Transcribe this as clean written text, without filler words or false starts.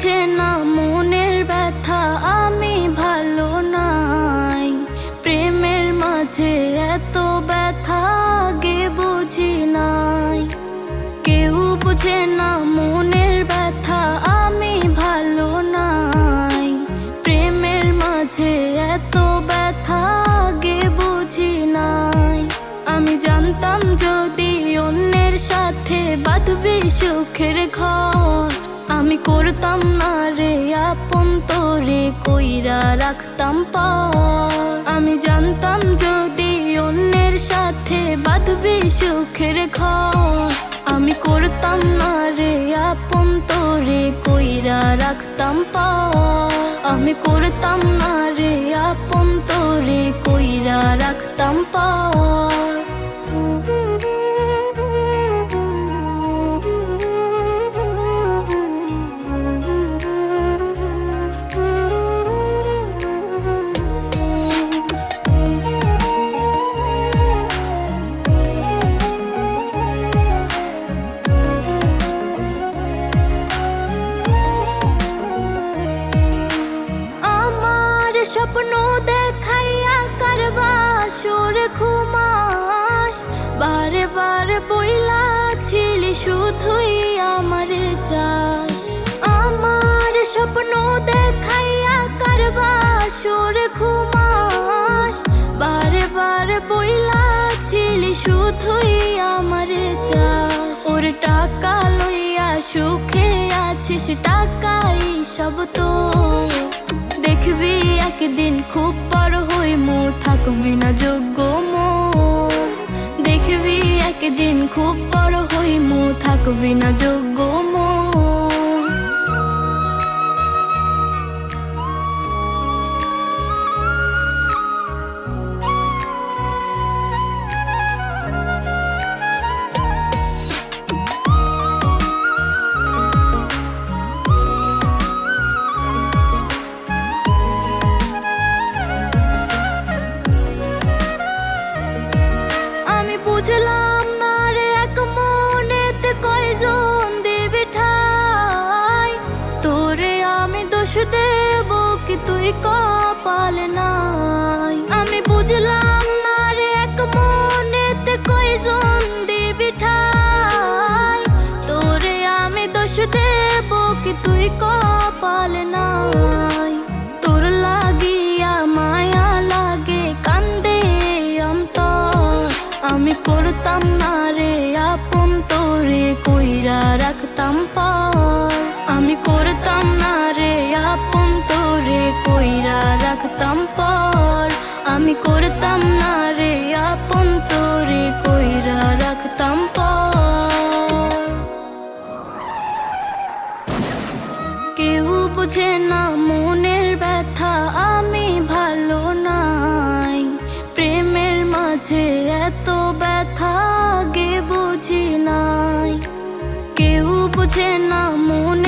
বুঝে না মনের ব্যথা, আমি ভালো নাই। প্রেমের মাঝে এত ব্যথা আগে বুঝি নাই। কেউ বুঝে না মনের ব্যথা, আমি ভালো নাই। প্রেমের মাঝে এত ব্যথা আগে বুঝি নাই। আমি জানতাম যদি অন্যের সাথে বাঁধবি সুখের ঘর, আমি করতাম না রে আপন, তোরে কইরা রাখতাম পার। আমি জানতাম যদি অন্যের সাথে বাঁধবি সুখের ঘর, আমি করতাম না রে আপন, তোরে কইরা রাখতাম পার। আমি করতাম না রে আপন, তোরে কইরা রাখতাম পার। স্বপ্ন দেখাইয়া কারবা সুর ঘুমাস, বারে বারে বইলাছিলি শুধুই আমারে চাস। আমার স্বপ্ন দেখাইয়া কারবা সুর ঘুমাস, বারে বারে বইলাছিলি শুধুই আমারে চাস। ওর টাকা লইয়া সুখে আছিস, টাকাই সব তো। দেখবি একদিন খুব বড় হইমু, থাকবি না যোগ্য মন। দেখবি একদিন খুব বড় হইমু, থাকবি না যোগ্য মন। বুঝলাম না রে এক মনেতে কয়জন দেবে ঠাই, তোরে আমি দোষ দেব কি তুই কপাল নাই। আমি বুঝলাম না রে এক মনেতে কয়জন দেবে ঠাই, তোরে আমি দোষ দেব কি তুই কপাল নাই। তোর লাগিয়া মায়া লাগে কান্দে অন্তর, আমি করতাম না রে আপন, তোরে কইরা রাখতাম পার। আমি করতাম না রে আপন, তোরে কইরা রাখতাম পার। আমি করতাম না রে আপন, তোরে কইরা রাখতাম পার। কেউ বুঝে না মনের ব্যথা, আমি ভালো নাই। প্রেমের মাঝে এত ব্যথা আগে বুঝি নাই। কেউ বুঝে না মনে